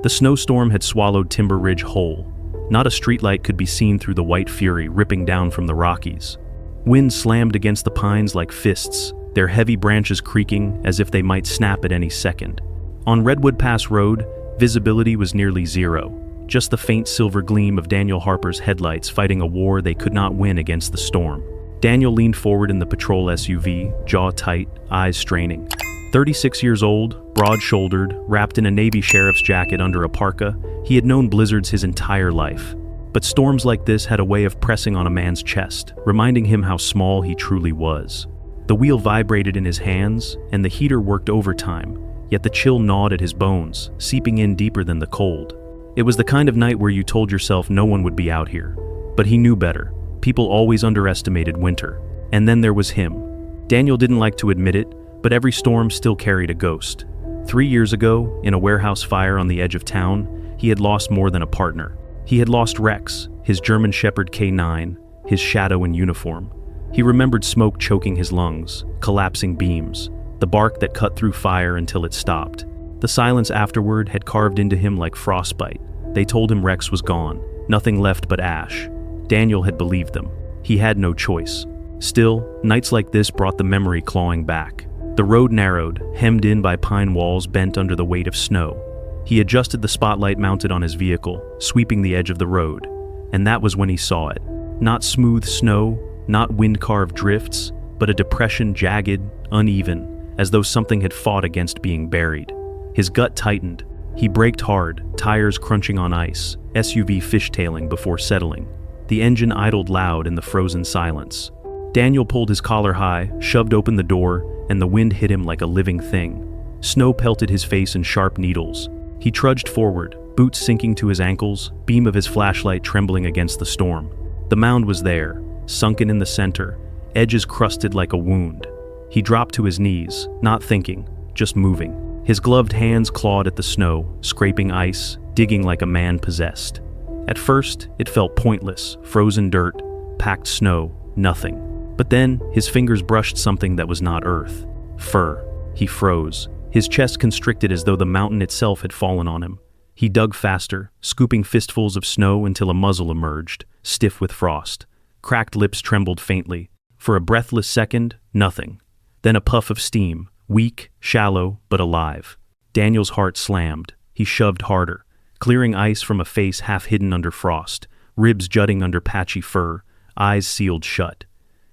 The snowstorm had swallowed Timber Ridge whole. Not a streetlight could be seen through the white fury ripping down from the Rockies. Wind slammed against the pines like fists, their heavy branches creaking as if they might snap at any second. On Redwood Pass Road, visibility was nearly zero, just the faint silver gleam of Daniel Harper's headlights fighting a war they could not win against the storm. Daniel leaned forward in the patrol SUV, jaw tight, eyes straining. 36 years old, broad-shouldered, wrapped in a Navy sheriff's jacket under a parka, he had known blizzards his entire life. But storms like this had a way of pressing on a man's chest, reminding him how small he truly was. The wheel vibrated in his hands, and the heater worked overtime, yet the chill gnawed at his bones, seeping in deeper than the cold. It was the kind of night where you told yourself no one would be out here. But he knew better. People always underestimated winter. And then there was him. Daniel didn't like to admit it, but every storm still carried a ghost. 3 years ago, in a warehouse fire on the edge of town, he had lost more than a partner. He had lost Rex, his German Shepherd K9, his shadow in uniform. He remembered smoke choking his lungs, collapsing beams, the bark that cut through fire until it stopped. The silence afterward had carved into him like frostbite. They told him Rex was gone, nothing left but ash. Daniel had believed them. He had no choice. Still, nights like this brought the memory clawing back. The road narrowed, hemmed in by pine walls bent under the weight of snow. He adjusted the spotlight mounted on his vehicle, sweeping the edge of the road. And that was when he saw it. Not smooth snow, not wind-carved drifts, but a depression jagged, uneven, as though something had fought against being buried. His gut tightened. He braked hard, tires crunching on ice, SUV fishtailing before settling. The engine idled loud in the frozen silence. Daniel pulled his collar high, shoved open the door, and the wind hit him like a living thing. Snow pelted his face in sharp needles. He trudged forward, boots sinking to his ankles, beam of his flashlight trembling against the storm. The mound was there, sunken in the center, edges crusted like a wound. He dropped to his knees, not thinking, just moving. His gloved hands clawed at the snow, scraping ice, digging like a man possessed. At first, it felt pointless, frozen dirt, packed snow, nothing. But then, his fingers brushed something that was not earth. Fur. He froze. His chest constricted as though the mountain itself had fallen on him. He dug faster, scooping fistfuls of snow until a muzzle emerged, stiff with frost. Cracked lips trembled faintly. For a breathless second, nothing. Then a puff of steam, weak, shallow, but alive. Daniel's heart slammed. He shoved harder, clearing ice from a face half hidden under frost, ribs jutting under patchy fur, eyes sealed shut.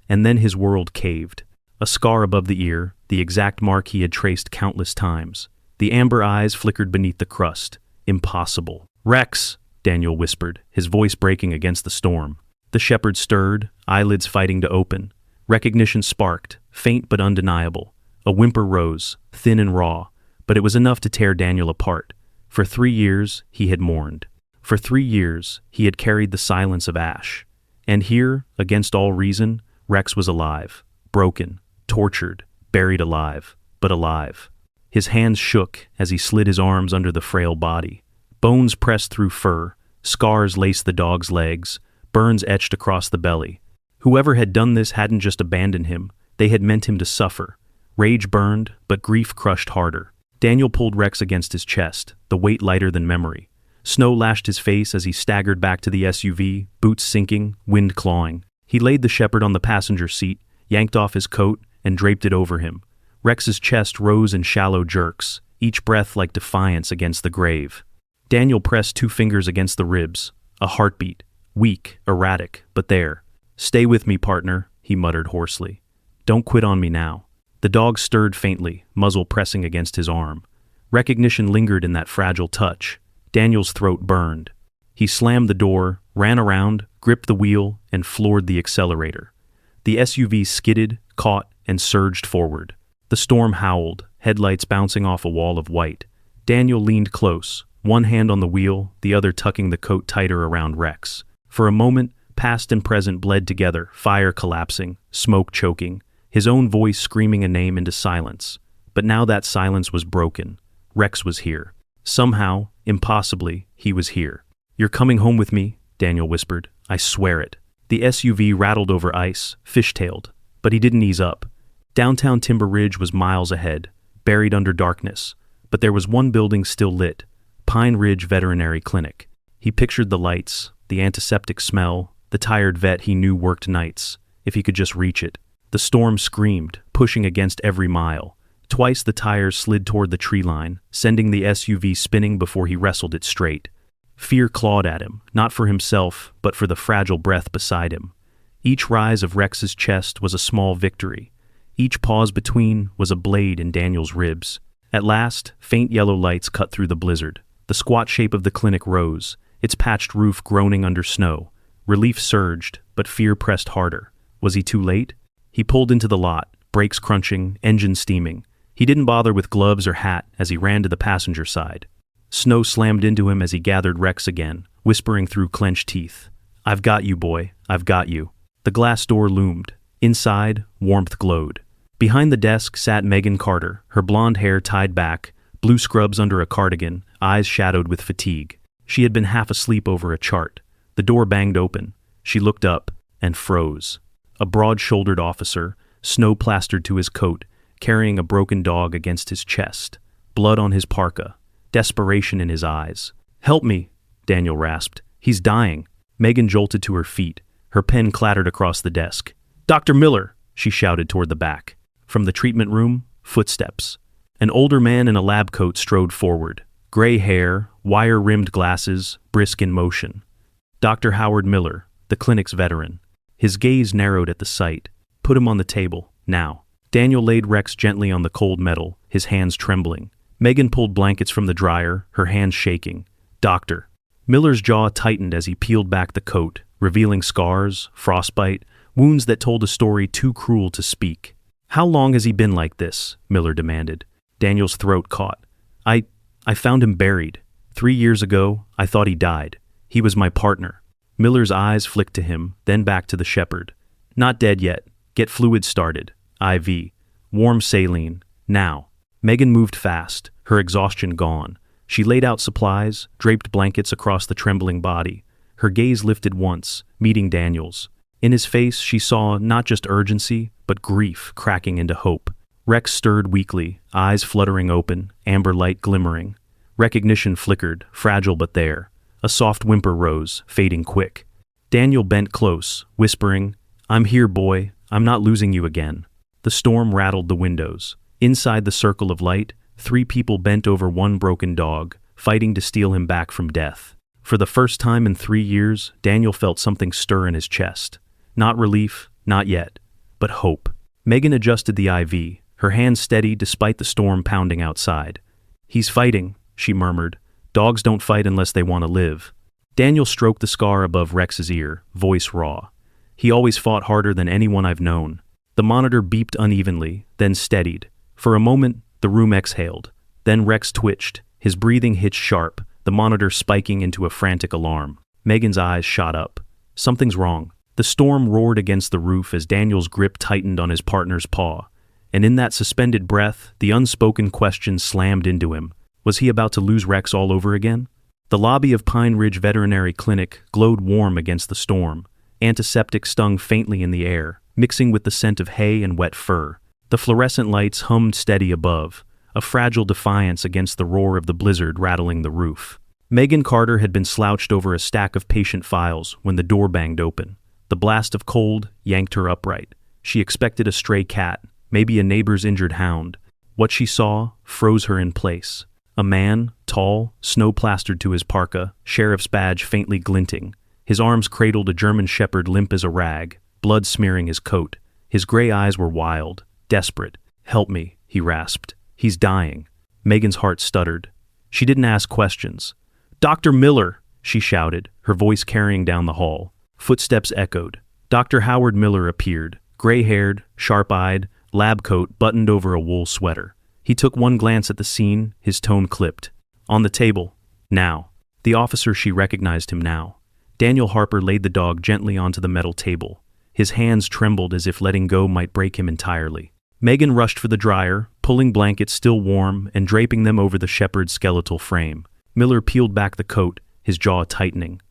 And then his world caved. A scar above the ear, the exact mark he had traced countless times. The amber eyes flickered beneath the crust. Impossible. "Rex," Daniel whispered, his voice breaking against the storm. The shepherd stirred, eyelids fighting to open. Recognition sparked, faint but undeniable. A whimper rose, thin and raw, but it was enough to tear Daniel apart. For 3 years, he had mourned. For 3 years, he had carried the silence of ash. And here, against all reason, Rex was alive, broken, tortured, buried alive, but alive. His hands shook as he slid his arms under the frail body. Bones pressed through fur, scars laced the dog's legs, burns etched across the belly. Whoever had done this hadn't just abandoned him, they had meant him to suffer. Rage burned, but grief crushed harder. Daniel pulled Rex against his chest, the weight lighter than memory. Snow lashed his face as he staggered back to the SUV, boots sinking, wind clawing. He laid the shepherd on the passenger seat, yanked off his coat, and draped it over him. Rex's chest rose in shallow jerks, each breath like defiance against the grave. Daniel pressed 2 fingers against the ribs, a heartbeat, weak, erratic, but there. "Stay with me, partner," he muttered hoarsely. "Don't quit on me now." The dog stirred faintly, muzzle pressing against his arm. Recognition lingered in that fragile touch. Daniel's throat burned. He slammed the door, ran around, gripped the wheel, and floored the accelerator. The SUV skidded, caught, and surged forward. The storm howled, headlights bouncing off a wall of white. Daniel leaned close, one hand on the wheel, the other tucking the coat tighter around Rex. For a moment, past and present bled together, fire collapsing, smoke choking, his own voice screaming a name into silence. But now that silence was broken. Rex was here. Somehow, impossibly, he was here. "You're coming home with me," Daniel whispered. "I swear it." The SUV rattled over ice, fishtailed, but he didn't ease up. Downtown Timber Ridge was miles ahead, buried under darkness, but there was one building still lit, Pine Ridge Veterinary Clinic. He pictured the lights, the antiseptic smell, the tired vet he knew worked nights, if he could just reach it. The storm screamed, pushing against every mile. Twice the tires slid toward the tree line, sending the SUV spinning before he wrestled it straight. Fear clawed at him, not for himself, but for the fragile breath beside him. Each rise of Rex's chest was a small victory. Each pause between was a blade in Daniel's ribs. At last, faint yellow lights cut through the blizzard. The squat shape of the clinic rose, its patched roof groaning under snow. Relief surged, but fear pressed harder. Was he too late? He pulled into the lot, brakes crunching, engine steaming. He didn't bother with gloves or hat as he ran to the passenger side. Snow slammed into him as he gathered Rex again, whispering through clenched teeth. "I've got you, boy. I've got you." The glass door loomed. Inside, warmth glowed. Behind the desk sat Megan Carter, her blonde hair tied back, blue scrubs under a cardigan, eyes shadowed with fatigue. She had been half asleep over a chart. The door banged open. She looked up and froze. A broad-shouldered officer, snow plastered to his coat, carrying a broken dog against his chest, blood on his parka, desperation in his eyes. "Help me," Daniel rasped. "He's dying." Megan jolted to her feet. Her pen clattered across the desk. "Dr. Miller," she shouted toward the back. From the treatment room, footsteps. An older man in a lab coat strode forward. Gray hair, wire-rimmed glasses, brisk in motion. Dr. Howard Miller, the clinic's veteran. His gaze narrowed at the sight. "Put him on the table, now." Daniel laid Rex gently on the cold metal, his hands trembling. Megan pulled blankets from the dryer, her hands shaking. "Doctor." Miller's jaw tightened as he peeled back the coat, revealing scars, frostbite, wounds that told a story too cruel to speak. "How long has he been like this?" Miller demanded. Daniel's throat caught. I found him buried. 3 years ago, I thought he died. He was my partner." Miller's eyes flicked to him, then back to the shepherd. "Not dead yet. Get fluids started. IV. Warm saline. Now." Megan moved fast, her exhaustion gone. She laid out supplies, draped blankets across the trembling body. Her gaze lifted once, meeting Daniel's. In his face, she saw not just urgency, but grief cracking into hope. Rex stirred weakly, eyes fluttering open, amber light glimmering. Recognition flickered, fragile but there. A soft whimper rose, fading quick. Daniel bent close, whispering, "I'm here, boy. I'm not losing you again." The storm rattled the windows. Inside the circle of light, 3 people bent over one broken dog, fighting to steal him back from death. For the first time in 3 years, Daniel felt something stir in his chest. Not relief, not yet, but hope. Megan adjusted the IV, her hands steady despite the storm pounding outside. "He's fighting," she murmured. "Dogs don't fight unless they want to live." Daniel stroked the scar above Rex's ear, voice raw. "He always fought harder than anyone I've known." The monitor beeped unevenly, then steadied. For a moment, the room exhaled. Then Rex twitched, his breathing hitched sharp, the monitor spiking into a frantic alarm. Megan's eyes shot up. Something's wrong. The storm roared against the roof as Daniel's grip tightened on his partner's paw. And in that suspended breath, the unspoken question slammed into him. Was he about to lose Rex all over again? The lobby of Pine Ridge Veterinary Clinic glowed warm against the storm. Antiseptic stung faintly in the air, mixing with the scent of hay and wet fur. The fluorescent lights hummed steady above, a fragile defiance against the roar of the blizzard rattling the roof. Megan Carter had been slouched over a stack of patient files when the door banged open. The blast of cold yanked her upright. She expected a stray cat, maybe a neighbor's injured hound. What she saw froze her in place. A man, tall, snow-plastered to his parka, sheriff's badge faintly glinting. His arms cradled a German shepherd limp as a rag, blood smearing his coat. His gray eyes were wild, desperate. "Help me," he rasped. "He's dying." Megan's heart stuttered. She didn't ask questions. "Dr. Miller!" she shouted, her voice carrying down the hall. Footsteps echoed. Dr. Howard Miller appeared, gray-haired, sharp-eyed, lab coat buttoned over a wool sweater. He took one glance at the scene, his tone clipped. "On the table. Now." The officer, she recognized him now. Daniel Harper laid the dog gently onto the metal table. His hands trembled as if letting go might break him entirely. Megan rushed for the dryer, pulling blankets still warm and draping them over the shepherd's skeletal frame. Miller peeled back the coat, his jaw tightening.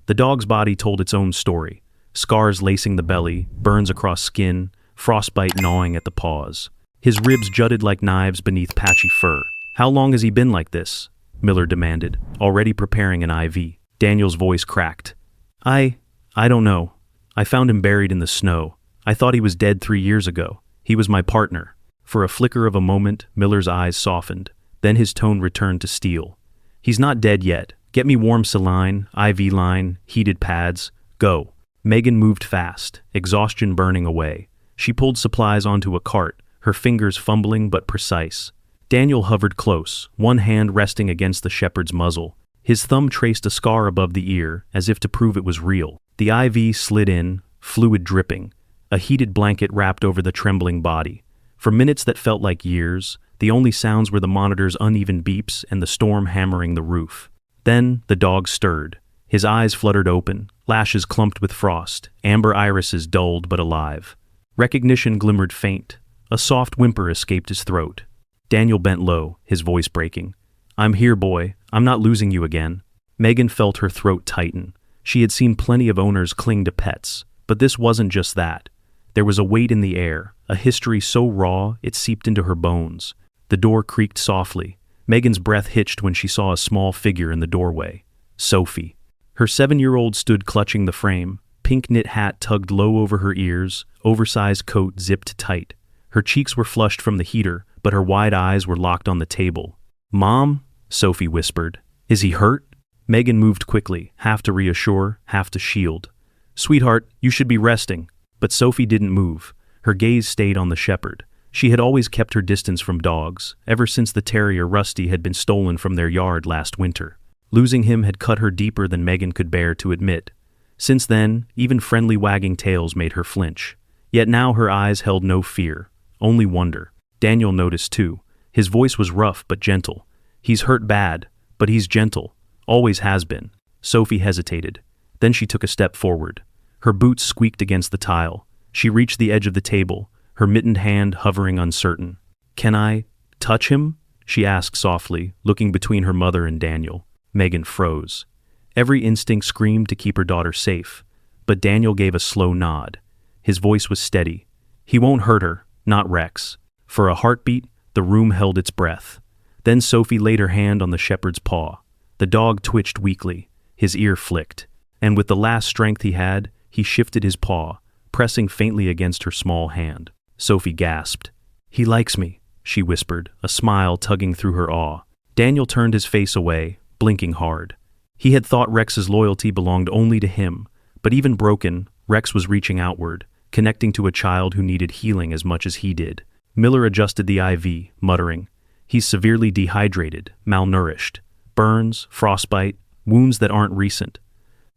The dog's body told its own story. Scars lacing the belly, burns across skin, frostbite gnawing at the paws. His ribs jutted like knives beneath patchy fur. "How long has he been like this?" Miller demanded, already preparing an IV. Daniel's voice cracked. I don't know. I found him buried in the snow. I thought he was dead 3 years ago. He was my partner. For a flicker of a moment, Miller's eyes softened. Then his tone returned to steel. He's not dead yet. Get me warm saline, IV line, heated pads. Go. Megan moved fast, exhaustion burning away. She pulled supplies onto a cart, her fingers fumbling but precise. Daniel hovered close, one hand resting against the shepherd's muzzle. His thumb traced a scar above the ear, as if to prove it was real. The IV slid in, fluid dripping. A heated blanket wrapped over the trembling body. For minutes that felt like years, the only sounds were the monitor's uneven beeps and the storm hammering the roof. Then the dog stirred. His eyes fluttered open, lashes clumped with frost, amber irises dulled but alive. Recognition glimmered faint. A soft whimper escaped his throat. Daniel bent low, his voice breaking. I'm here, boy. I'm not losing you again. Megan felt her throat tighten. She had seen plenty of owners cling to pets, but this wasn't just that. There was a weight in the air, a history so raw it seeped into her bones. The door creaked softly. Megan's breath hitched when she saw a small figure in the doorway. Sophie. Her 7-year-old stood clutching the frame, pink knit hat tugged low over her ears, oversized coat zipped tight. Her cheeks were flushed from the heater, but her wide eyes were locked on the table. Mom? Sophie whispered. Is he hurt? Megan moved quickly, half to reassure, half to shield. Sweetheart, you should be resting. But Sophie didn't move. Her gaze stayed on the shepherd. She had always kept her distance from dogs, ever since the terrier Rusty had been stolen from their yard last winter. Losing him had cut her deeper than Megan could bear to admit. Since then, even friendly wagging tails made her flinch. Yet now her eyes held no fear, only wonder. Daniel noticed too. His voice was rough but gentle. He's hurt bad, but he's gentle. Always has been. Sophie hesitated. Then she took a step forward. Her boots squeaked against the tile. She reached the edge of the table, her mittened hand hovering uncertain. Can I touch him? She asked softly, looking between her mother and Daniel. Megan froze. Every instinct screamed to keep her daughter safe, but Daniel gave a slow nod. His voice was steady. He won't hurt her, not Rex. For a heartbeat, the room held its breath. Then Sophie laid her hand on the shepherd's paw. The dog twitched weakly, his ear flicked, and with the last strength he had, he shifted his paw, pressing faintly against her small hand. Sophie gasped. He likes me, she whispered, a smile tugging through her awe. Daniel turned his face away, blinking hard. He had thought Rex's loyalty belonged only to him, but even broken, Rex was reaching outward, connecting to a child who needed healing as much as he did. Miller adjusted the IV, muttering, He's severely dehydrated, malnourished. Burns, frostbite, wounds that aren't recent.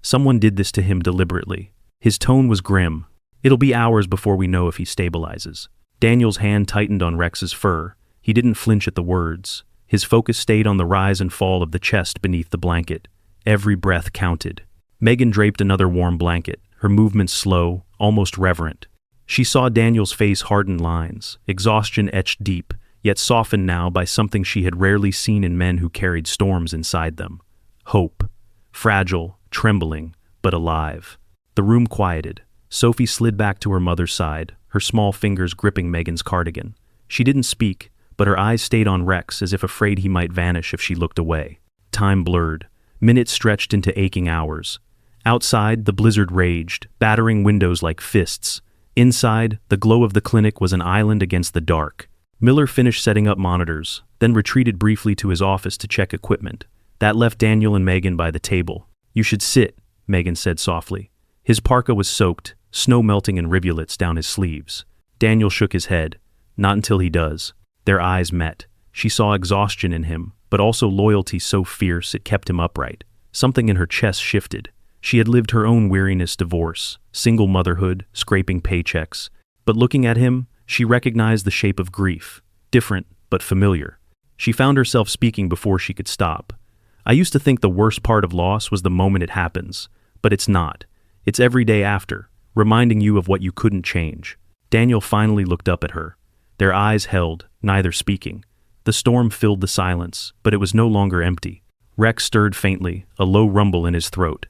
Someone did this to him deliberately. His tone was grim. It'll be hours before we know if he stabilizes. Daniel's hand tightened on Rex's fur. He didn't flinch at the words. His focus stayed on the rise and fall of the chest beneath the blanket. Every breath counted. Megan draped another warm blanket, her movements slow, almost reverent. She saw Daniel's face harden lines, exhaustion etched deep, yet softened now by something she had rarely seen in men who carried storms inside them. Hope. Fragile, trembling, but alive. The room quieted. Sophie slid back to her mother's side, her small fingers gripping Megan's cardigan. She didn't speak, but her eyes stayed on Rex as if afraid he might vanish if she looked away. Time blurred. Minutes stretched into aching hours. Outside, the blizzard raged, battering windows like fists. Inside, the glow of the clinic was an island against the dark. Miller finished setting up monitors, then retreated briefly to his office to check equipment. That left Daniel and Megan by the table. You should sit, Megan said softly. His parka was soaked, snow melting in rivulets down his sleeves. Daniel shook his head. Not until he does. Their eyes met. She saw exhaustion in him, but also loyalty so fierce it kept him upright. Something in her chest shifted. She had lived her own weariness divorce, single motherhood, scraping paychecks. But looking at him, she recognized the shape of grief, different but familiar. She found herself speaking before she could stop. I used to think the worst part of loss was the moment it happens, but it's not. It's every day after, reminding you of what you couldn't change. Daniel finally looked up at her. Their eyes held, neither speaking. The storm filled the silence, but it was no longer empty. Rex stirred faintly, a low rumble in his throat.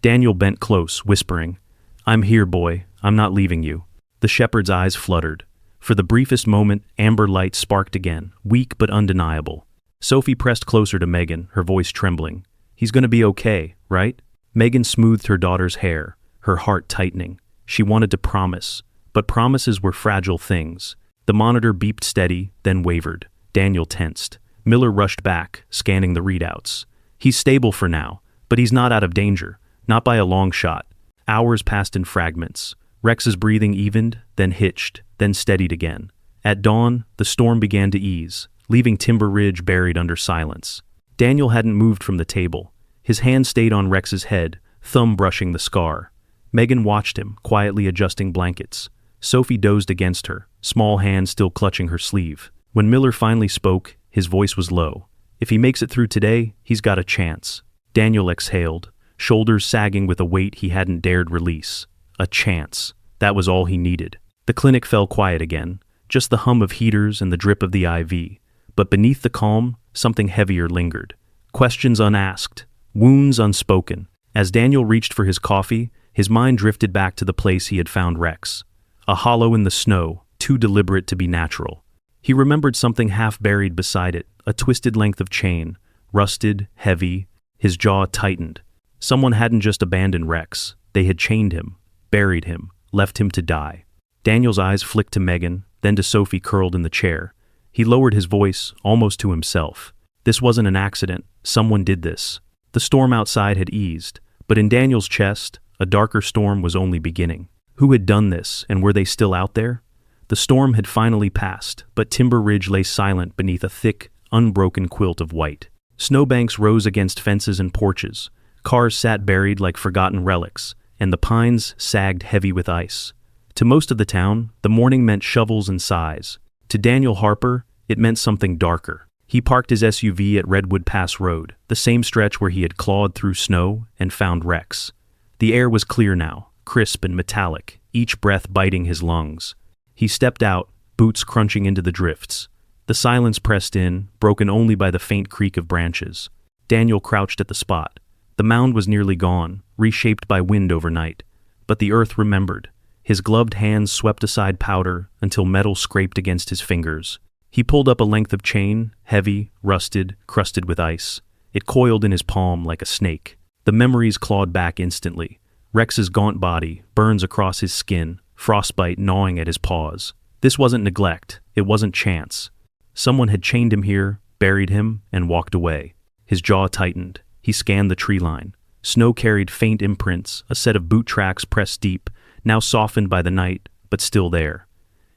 Daniel bent close, whispering, I'm here, boy. I'm not leaving you. The shepherd's eyes fluttered. For the briefest moment, amber light sparked again, weak but undeniable. Sophie pressed closer to Megan, her voice trembling. "He's gonna be okay, right?" Megan smoothed her daughter's hair, her heart tightening. She wanted to promise, but promises were fragile things. The monitor beeped steady, then wavered. Daniel tensed. Miller rushed back, scanning the readouts. "He's stable for now, but he's not out of danger. Not by a long shot." Hours passed in fragments. Rex's breathing evened, then hitched, then steadied again. At dawn, the storm began to ease, leaving Timber Ridge buried under silence. Daniel hadn't moved from the table. His hand stayed on Rex's head, thumb brushing the scar. Megan watched him, quietly adjusting blankets. Sophie dozed against her, small hand still clutching her sleeve. When Miller finally spoke, his voice was low. "If he makes it through today, he's got a chance." Daniel exhaled, shoulders sagging with a weight he hadn't dared release. A chance. That was all he needed. The clinic fell quiet again, just the hum of heaters and the drip of the IV. But beneath the calm, something heavier lingered. Questions unasked, wounds unspoken. As Daniel reached for his coffee, his mind drifted back to the place he had found Rex. A hollow in the snow, too deliberate to be natural. He remembered something half buried beside it, a twisted length of chain, rusted, heavy. His jaw tightened. Someone hadn't just abandoned Rex, they had chained him, buried him, left him to die. Daniel's eyes flicked to Megan, then to Sophie curled in the chair. He lowered his voice, almost to himself. This wasn't an accident, someone did this. The storm outside had eased, but in Daniel's chest, a darker storm was only beginning. Who had done this, and were they still out there? The storm had finally passed, but Timber Ridge lay silent beneath a thick, unbroken quilt of white. Snowbanks rose against fences and porches. Cars sat buried like forgotten relics, and the pines sagged heavy with ice. To most of the town, the morning meant shovels and sighs. To Daniel Harper, it meant something darker. He parked his SUV at Redwood Pass Road, the same stretch where he had clawed through snow and found Rex. The air was clear now, crisp and metallic, each breath biting his lungs. He stepped out, boots crunching into the drifts. The silence pressed in, broken only by the faint creak of branches. Daniel crouched at the spot. The mound was nearly gone, reshaped by wind overnight. But the earth remembered. His gloved hands swept aside powder until metal scraped against his fingers. He pulled up a length of chain, heavy, rusted, crusted with ice. It coiled in his palm like a snake. The memories clawed back instantly. Rex's gaunt body, burns across his skin, frostbite gnawing at his paws. This wasn't neglect, it wasn't chance. Someone had chained him here, buried him, and walked away. His jaw tightened. He scanned the tree line. Snow carried faint imprints, a set of boot tracks pressed deep, now softened by the night, but still there.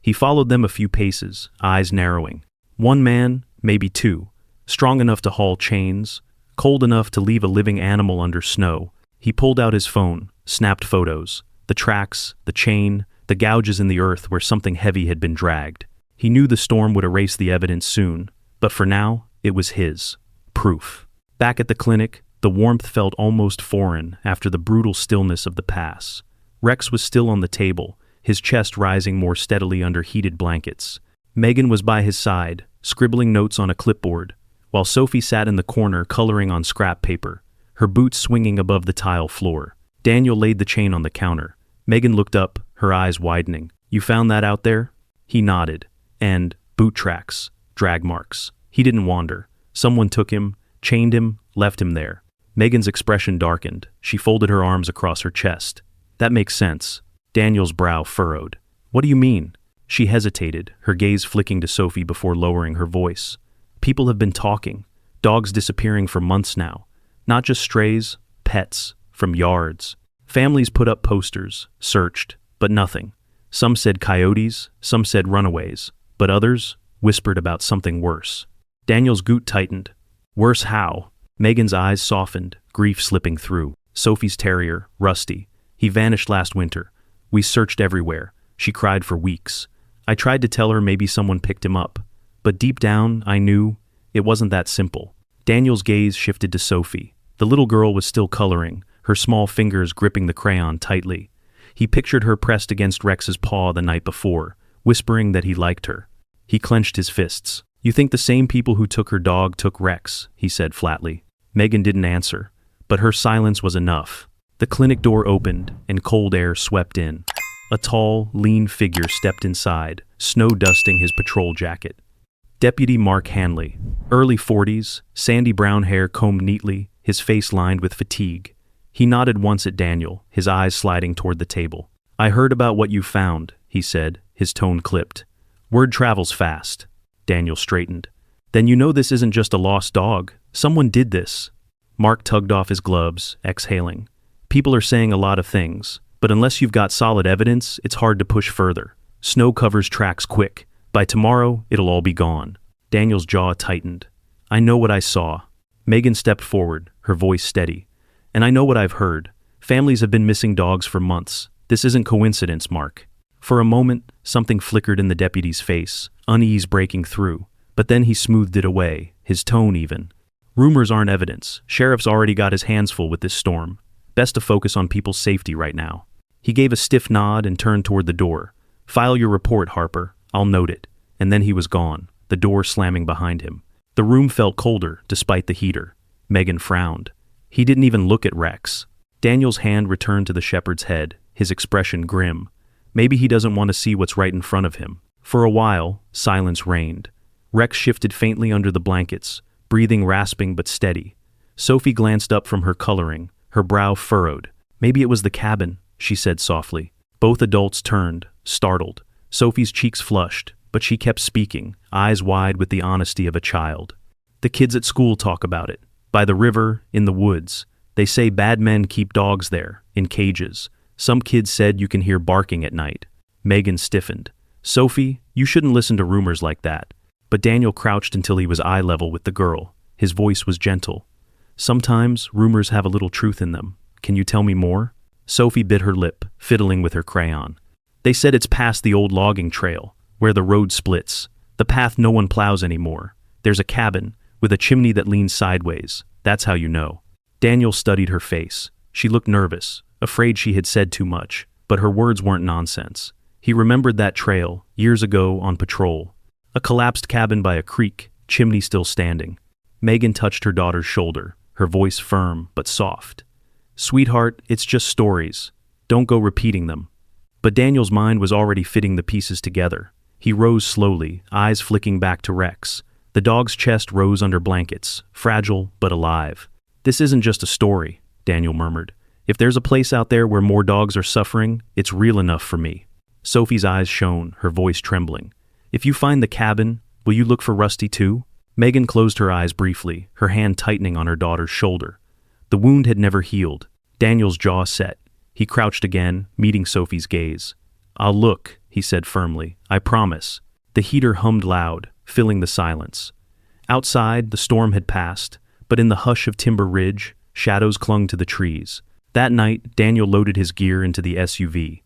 He followed them a few paces, eyes narrowing. One man, maybe two, strong enough to haul chains, cold enough to leave a living animal under snow. He pulled out his phone, snapped photos. The tracks, the chain, the gouges in the earth where something heavy had been dragged. He knew the storm would erase the evidence soon, but for now, it was his. Proof. Back at the clinic, the warmth felt almost foreign after the brutal stillness of the pass. Rex was still on the table, his chest rising more steadily under heated blankets. Megan was by his side, scribbling notes on a clipboard, while Sophie sat in the corner coloring on scrap paper, her boots swinging above the tile floor. Daniel laid the chain on the counter. Megan looked up, her eyes widening. "You found that out there?" He nodded. "And boot tracks, drag marks." He didn't wander. Someone took him, chained him, left him there. Megan's expression darkened. She folded her arms across her chest. "That makes sense." Daniel's brow furrowed. "What do you mean?" She hesitated, her gaze flicking to Sophie before lowering her voice. "People have been talking. Dogs disappearing for months now. Not just strays, pets, from yards. Families put up posters, searched, but nothing. Some said coyotes, some said runaways, but others whispered about something worse." Daniel's goot tightened. "Worse how?" Megan's eyes softened, grief slipping through. "Sophie's terrier, Rusty. He vanished last winter. We searched everywhere. She cried for weeks. I tried to tell her maybe someone picked him up. But deep down, I knew it wasn't that simple." Daniel's gaze shifted to Sophie. The little girl was still coloring, her small fingers gripping the crayon tightly. He pictured her pressed against Rex's paw the night before, whispering that he liked her. He clenched his fists. "You think the same people who took her dog took Rex," he said flatly. Megan didn't answer, but her silence was enough. The clinic door opened, and cold air swept in. A tall, lean figure stepped inside, snow dusting his patrol jacket. Deputy Mark Hanley, early 40s, sandy brown hair combed neatly, his face lined with fatigue. He nodded once at Daniel, his eyes sliding toward the table. "I heard about what you found," he said, his tone clipped. "Word travels fast." Daniel straightened. "Then you know this isn't just a lost dog. Someone did this." Mark tugged off his gloves, exhaling. "People are saying a lot of things, but unless you've got solid evidence, it's hard to push further. Snow covers tracks quick. By tomorrow, it'll all be gone." Daniel's jaw tightened. "I know what I saw." Megan stepped forward, her voice steady. "And I know what I've heard. Families have been missing dogs for months. This isn't coincidence, Mark." For a moment, something flickered in the deputy's face, unease breaking through, but then he smoothed it away, his tone even. "Rumors aren't evidence. Sheriff's already got his hands full with this storm. Best to focus on people's safety right now." He gave a stiff nod and turned toward the door. "File your report, Harper. I'll note it." And then he was gone, the door slamming behind him. The room felt colder, despite the heater. Megan frowned. He didn't even look at Rex. Daniel's hand returned to the shepherd's head, his expression grim. Maybe he doesn't want to see what's right in front of him. For a while, silence reigned. Rex shifted faintly under the blankets, breathing rasping but steady. Sophie glanced up from her coloring, her brow furrowed. "Maybe it was the cabin," she said softly. Both adults turned, startled. Sophie's cheeks flushed, but she kept speaking, eyes wide with the honesty of a child. "The kids at school talk about it. By the river, in the woods. They say bad men keep dogs there, in cages. Some kids said you can hear barking at night." Megan stiffened. "Sophie, you shouldn't listen to rumors like that." But Daniel crouched until he was eye level with the girl. His voice was gentle. "Sometimes rumors have a little truth in them. Can you tell me more?" Sophie bit her lip, fiddling with her crayon. "They said it's past the old logging trail, where the road splits. The path no one plows anymore. There's a cabin, with a chimney that leans sideways. That's how you know." Daniel studied her face. She looked nervous, afraid she had said too much, but her words weren't nonsense. He remembered that trail, years ago on patrol. A collapsed cabin by a creek, chimney still standing. Megan touched her daughter's shoulder, her voice firm but soft. "Sweetheart, it's just stories. Don't go repeating them." But Daniel's mind was already fitting the pieces together. He rose slowly, eyes flicking back to Rex. The dog's chest rose under blankets, fragile but alive. "This isn't just a story," Daniel murmured. "If there's a place out there where more dogs are suffering, it's real enough for me." Sophie's eyes shone, her voice trembling. "If you find the cabin, will you look for Rusty too?" Megan closed her eyes briefly, her hand tightening on her daughter's shoulder. The wound had never healed. Daniel's jaw set. He crouched again, meeting Sophie's gaze. "I'll look," he said firmly. "I promise." The heater hummed loud, filling the silence. Outside, the storm had passed, but in the hush of Timber Ridge, shadows clung to the trees. That night, Daniel loaded his gear into the SUV.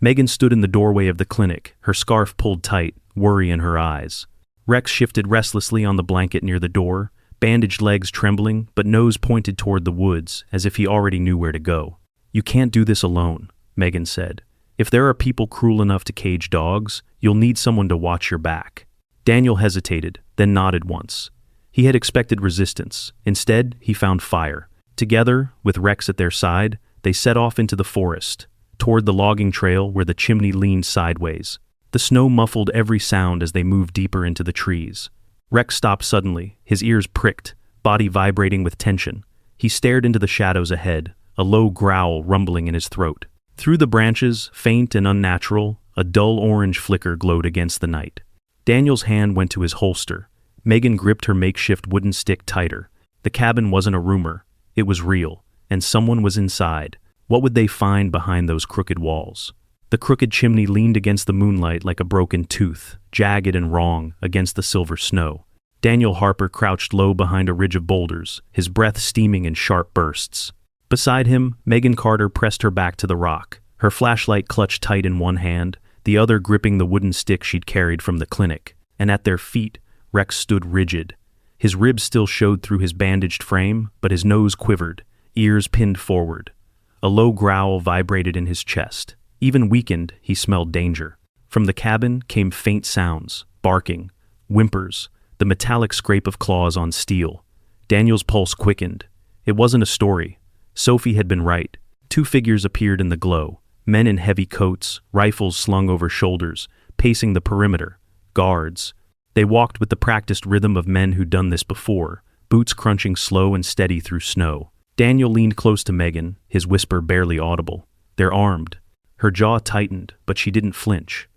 Megan stood in the doorway of the clinic, her scarf pulled tight, worry in her eyes. Rex shifted restlessly on the blanket near the door, bandaged legs trembling, but nose pointed toward the woods, as if he already knew where to go. "You can't do this alone," Megan said. "If there are people cruel enough to cage dogs, you'll need someone to watch your back." Daniel hesitated, then nodded once. He had expected resistance. Instead, he found fire. Together, with Rex at their side, they set off into the forest, toward the logging trail where the chimney leaned sideways. The snow muffled every sound as they moved deeper into the trees. Rex stopped suddenly, his ears pricked, body vibrating with tension. He stared into the shadows ahead, a low growl rumbling in his throat. Through the branches, faint and unnatural, a dull orange flicker glowed against the night. Daniel's hand went to his holster. Megan gripped her makeshift wooden stick tighter. The cabin wasn't a rumor. It was real, and someone was inside. What would they find behind those crooked walls? The crooked chimney leaned against the moonlight like a broken tooth, jagged and wrong against the silver snow. Daniel Harper crouched low behind a ridge of boulders, his breath steaming in sharp bursts. Beside him, Megan Carter pressed her back to the rock, her flashlight clutched tight in one hand, the other gripping the wooden stick she'd carried from the clinic. And at their feet, Rex stood rigid. His ribs still showed through his bandaged frame, but his nose quivered, ears pinned forward. A low growl vibrated in his chest. Even weakened, he smelled danger. From the cabin came faint sounds, barking, whimpers, the metallic scrape of claws on steel. Daniel's pulse quickened. It wasn't a story. Sophie had been right. Two figures appeared in the glow, men in heavy coats, rifles slung over shoulders, pacing the perimeter. Guards. They walked with the practiced rhythm of men who'd done this before, boots crunching slow and steady through snow. Daniel leaned close to Megan, his whisper barely audible. "They're armed." Her jaw tightened, but she didn't flinch.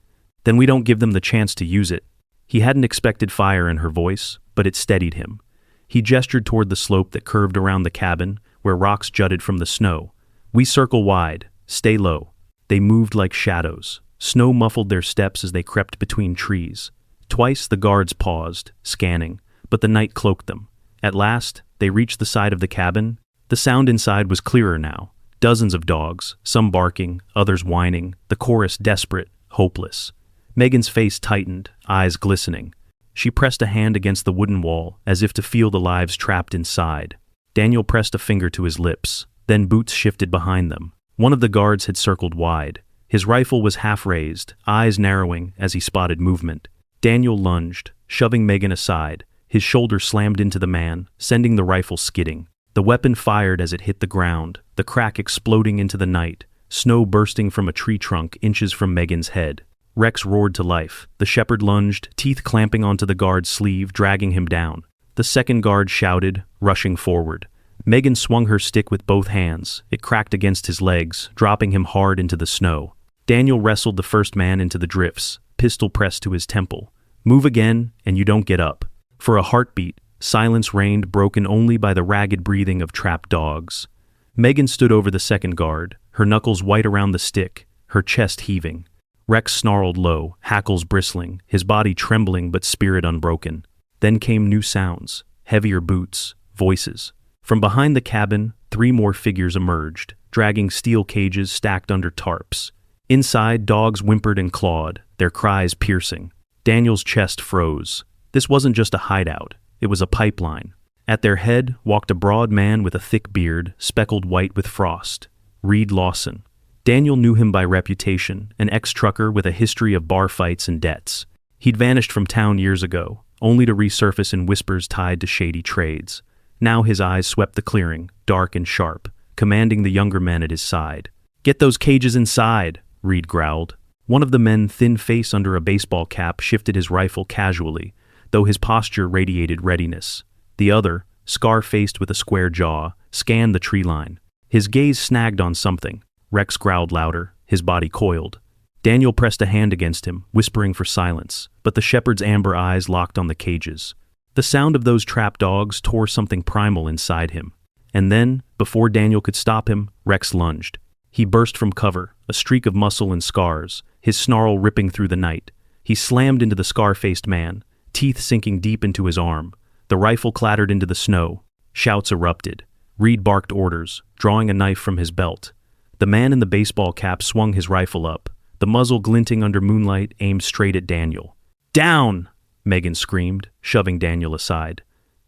"Then we don't give them the chance to use it." He hadn't expected fire in her voice, but it steadied him. He gestured toward the slope that curved around the cabin, where rocks jutted from the snow. "We circle wide. Stay low." They moved like shadows. Snow muffled their steps as they crept between trees. Twice the guards paused, scanning, but the night cloaked them. At last, they reached the side of the cabin. The sound inside was clearer now. Dozens of dogs, some barking, others whining, the chorus desperate, hopeless. Megan's face tightened, eyes glistening. She pressed a hand against the wooden wall, as if to feel the lives trapped inside. Daniel pressed a finger to his lips. Then boots shifted behind them. One of the guards had circled wide. His rifle was half raised, eyes narrowing as he spotted movement. Daniel lunged, shoving Megan aside. His shoulder slammed into the man, sending the rifle skidding. The weapon fired as it hit the ground, the crack exploding into the night, snow bursting from a tree trunk inches from Megan's head. Rex roared to life. The shepherd lunged, teeth clamping onto the guard's sleeve, dragging him down. The second guard shouted, rushing forward. Megan swung her stick with both hands. It cracked against his legs, dropping him hard into the snow. Daniel wrestled the first man into the drifts, pistol pressed to his temple. "Move again, and you don't get up." For a heartbeat, silence reigned, broken only by the ragged breathing of trapped dogs. Megan stood over the second guard, her knuckles white around the stick, her chest heaving. Rex snarled low, hackles bristling, his body trembling but spirit unbroken. Then came new sounds, heavier boots, voices. From behind the cabin, 3 more figures emerged, dragging steel cages stacked under tarps. Inside, dogs whimpered and clawed, their cries piercing. Daniel's chest froze. This wasn't just a hideout, it was a pipeline. At their head walked a broad man with a thick beard, speckled white with frost. Reed Lawson. Daniel knew him by reputation, an ex-trucker with a history of bar fights and debts. He'd vanished from town years ago, only to resurface in whispers tied to shady trades. Now his eyes swept the clearing, dark and sharp, commanding the younger men at his side. "Get those cages inside," Reed growled. One of the men, thin face under a baseball cap, shifted his rifle casually, though his posture radiated readiness. The other, scar-faced with a square jaw, scanned the tree line. His gaze snagged on something. Rex growled louder, his body coiled. Daniel pressed a hand against him, whispering for silence, but the shepherd's amber eyes locked on the cages. The sound of those trapped dogs tore something primal inside him. And then, before Daniel could stop him, Rex lunged. He burst from cover, a streak of muscle and scars, his snarl ripping through the night. He slammed into the scar-faced man, teeth sinking deep into his arm. The rifle clattered into the snow. Shouts erupted. Reed barked orders, drawing a knife from his belt. The man in the baseball cap swung his rifle up, the muzzle glinting under moonlight, aimed straight at Daniel. "Down!" Megan screamed, shoving Daniel aside.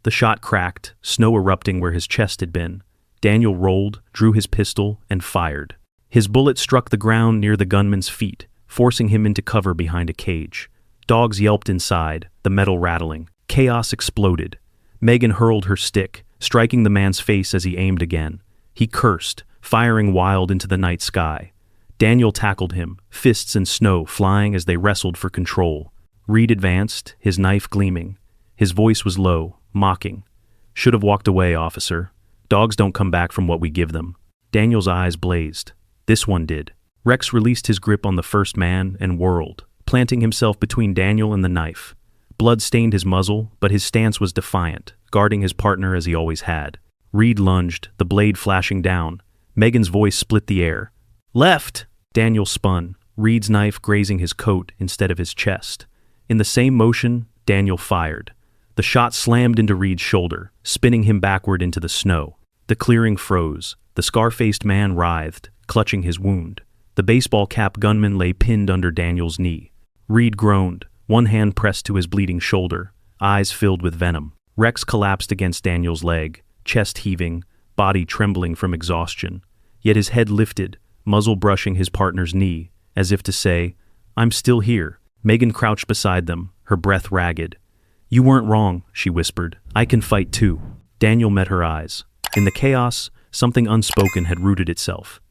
The shot cracked, snow erupting where his chest had been. Daniel rolled, drew his pistol, and fired. His bullet struck the ground near the gunman's feet, forcing him into cover behind a cage. Dogs yelped inside, the metal rattling. Chaos exploded. Megan hurled her stick, striking the man's face as he aimed again. He cursed, firing wild into the night sky. Daniel tackled him, fists and snow flying as they wrestled for control. Reed advanced, his knife gleaming. His voice was low, mocking. "Should have walked away, officer. Dogs don't come back from what we give them." Daniel's eyes blazed. This one did. Rex released his grip on the first man and whirled, planting himself between Daniel and the knife. Blood stained his muzzle, but his stance was defiant, guarding his partner as he always had. Reed lunged, the blade flashing down. Megan's voice split the air. "Left!" Daniel spun, Reed's knife grazing his coat instead of his chest. In the same motion, Daniel fired. The shot slammed into Reed's shoulder, spinning him backward into the snow. The clearing froze. The scar-faced man writhed, clutching his wound. The baseball cap gunman lay pinned under Daniel's knee. Reed groaned, one hand pressed to his bleeding shoulder, eyes filled with venom. Rex collapsed against Daniel's leg, chest heaving, body trembling from exhaustion. Yet his head lifted, muzzle brushing his partner's knee, as if to say, "I'm still here." Megan crouched beside them, her breath ragged. "You weren't wrong," she whispered. "I can fight too." Daniel met her eyes. In the chaos, something unspoken had rooted itself.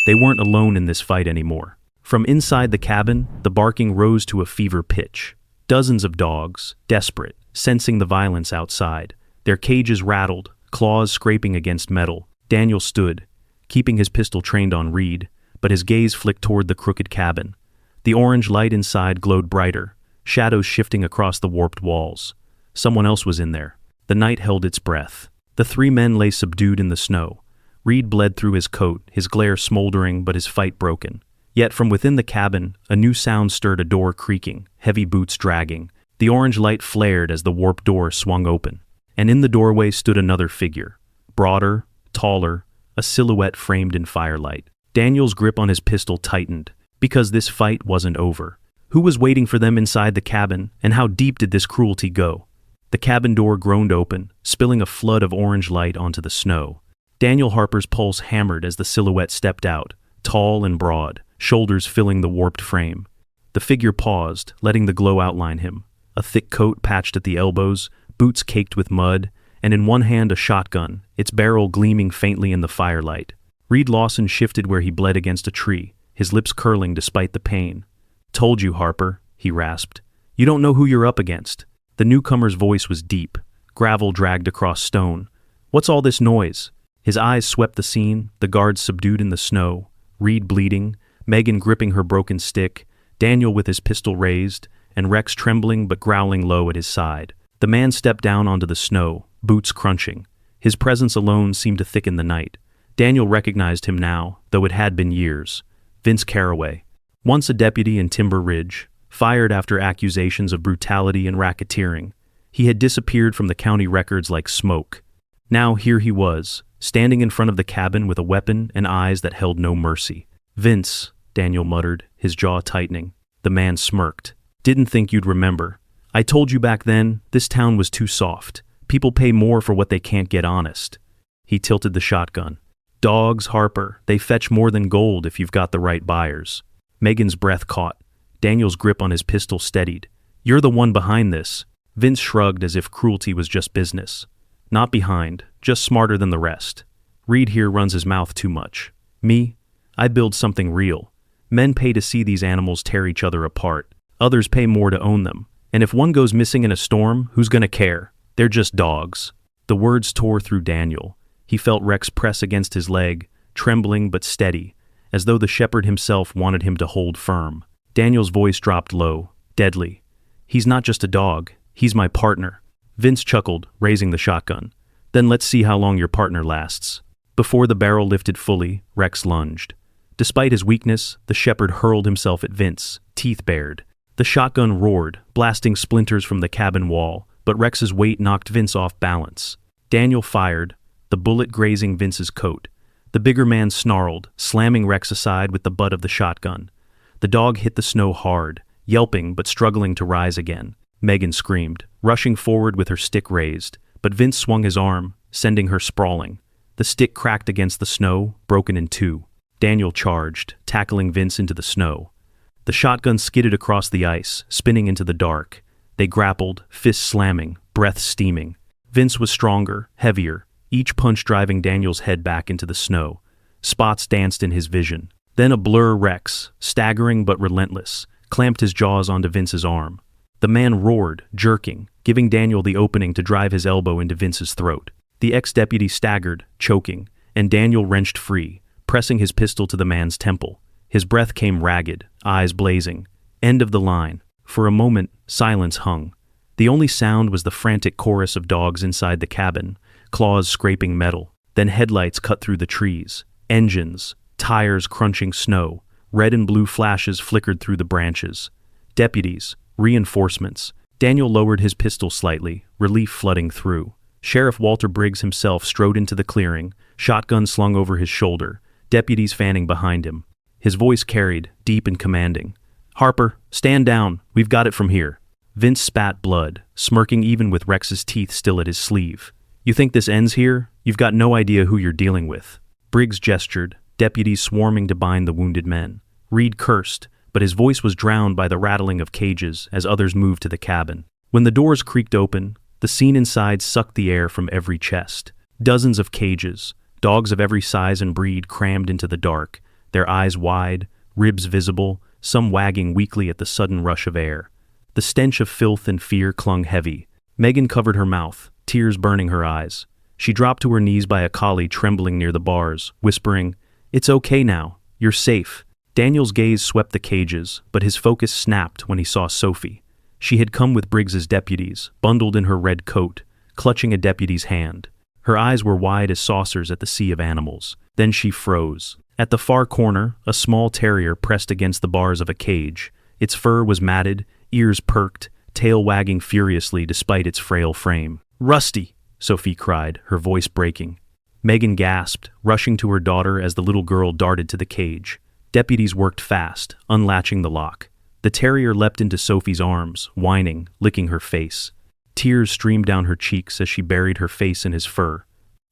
They weren't alone in this fight anymore. From inside the cabin, the barking rose to a fever pitch. Dozens of dogs, desperate, sensing the violence outside. Their cages rattled, claws scraping against metal. Daniel stood, keeping his pistol trained on Reed, but his gaze flicked toward the crooked cabin. The orange light inside glowed brighter, shadows shifting across the warped walls. Someone else was in there. The night held its breath. The three men lay subdued in the snow. Reed bled through his coat, his glare smoldering but his fight broken. Yet from within the cabin, a new sound stirred, a door creaking, heavy boots dragging. The orange light flared as the warped door swung open. And in the doorway stood another figure. Broader, taller, a silhouette framed in firelight. Daniel's grip on his pistol tightened, because this fight wasn't over. Who was waiting for them inside the cabin, and how deep did this cruelty go? The cabin door groaned open, spilling a flood of orange light onto the snow. Daniel Harper's pulse hammered as the silhouette stepped out, tall and broad, shoulders filling the warped frame. The figure paused, letting the glow outline him. A thick coat patched at the elbows, boots caked with mud, and in one hand a shotgun, its barrel gleaming faintly in the firelight. Reed Lawson shifted where he bled against a tree, his lips curling despite the pain. "Told you, Harper," he rasped. "You don't know who you're up against." The newcomer's voice was deep. Gravel dragged across stone. "What's all this noise?" His eyes swept the scene, the guards subdued in the snow, Reed bleeding, Megan gripping her broken stick, Daniel with his pistol raised, and Rex trembling but growling low at his side. The man stepped down onto the snow, boots crunching. His presence alone seemed to thicken the night. Daniel recognized him now, though it had been years. Vince Carraway. Once a deputy in Timber Ridge, fired after accusations of brutality and racketeering. He had disappeared from the county records like smoke. Now here he was, standing in front of the cabin with a weapon and eyes that held no mercy. "Vince," Daniel muttered, his jaw tightening. The man smirked. "Didn't think you'd remember. I told you back then, this town was too soft. People pay more for what they can't get honest." He tilted the shotgun. "Dogs, Harper, they fetch more than gold if you've got the right buyers." Megan's breath caught. Daniel's grip on his pistol steadied. "You're the one behind this." Vince shrugged as if cruelty was just business. "Not behind, just smarter than the rest. Reed here runs his mouth too much. Me? I build something real. Men pay to see these animals tear each other apart. Others pay more to own them. And if one goes missing in a storm, who's gonna care? They're just dogs." The words tore through Daniel. He felt Rex press against his leg, trembling but steady, as though the shepherd himself wanted him to hold firm. Daniel's voice dropped low, deadly. "He's not just a dog, he's my partner." Vince chuckled, raising the shotgun. "Then let's see how long your partner lasts." Before the barrel lifted fully, Rex lunged. Despite his weakness, the shepherd hurled himself at Vince, teeth bared. The shotgun roared, blasting splinters from the cabin wall, but Rex's weight knocked Vince off balance. Daniel fired, the bullet grazing Vince's coat. The bigger man snarled, slamming Rex aside with the butt of the shotgun. The dog hit the snow hard, yelping but struggling to rise again. Megan screamed, rushing forward with her stick raised, but Vince swung his arm, sending her sprawling. The stick cracked against the snow, broken in two. Daniel charged, tackling Vince into the snow. The shotgun skidded across the ice, spinning into the dark. They grappled, fists slamming, breath steaming. Vince was stronger, heavier, each punch driving Daniel's head back into the snow. Spots danced in his vision. Then a blur Rex, staggering but relentless, clamped his jaws onto Vince's arm. The man roared, jerking, giving Daniel the opening to drive his elbow into Vince's throat. The ex-deputy staggered, choking, and Daniel wrenched free, pressing his pistol to the man's temple. His breath came ragged, eyes blazing. End of the line. For a moment, silence hung. The only sound was the frantic chorus of dogs inside the cabin, claws scraping metal. Then headlights cut through the trees. Engines, tires crunching snow. Red and blue flashes flickered through the branches. Deputies, reinforcements. Daniel lowered his pistol slightly, relief flooding through. Sheriff Walter Briggs himself strode into the clearing, shotgun slung over his shoulder, deputies fanning behind him. His voice carried, deep and commanding. "Harper, stand down, we've got it from here." Vince spat blood, smirking even with Rex's teeth still at his sleeve. "You think this ends here? You've got no idea who you're dealing with." Briggs gestured, deputies swarming to bind the wounded men. Reed cursed, but his voice was drowned by the rattling of cages as others moved to the cabin. When the doors creaked open, the scene inside sucked the air from every chest. Dozens of cages, dogs of every size and breed crammed into the dark, their eyes wide, ribs visible, some wagging weakly at the sudden rush of air. The stench of filth and fear clung heavy. Megan covered her mouth, tears burning her eyes. She dropped to her knees by a collie trembling near the bars, whispering, "It's okay now. You're safe." Daniel's gaze swept the cages, but his focus snapped when he saw Sophie. She had come with Briggs's deputies, bundled in her red coat, clutching a deputy's hand. Her eyes were wide as saucers at the sea of animals. Then she froze. At the far corner, a small terrier pressed against the bars of a cage. Its fur was matted, ears perked, tail wagging furiously despite its frail frame. "Rusty!" Sophie cried, her voice breaking. Megan gasped, rushing to her daughter as the little girl darted to the cage. Deputies worked fast, unlatching the lock. The terrier leapt into Sophie's arms, whining, licking her face. Tears streamed down her cheeks as she buried her face in his fur.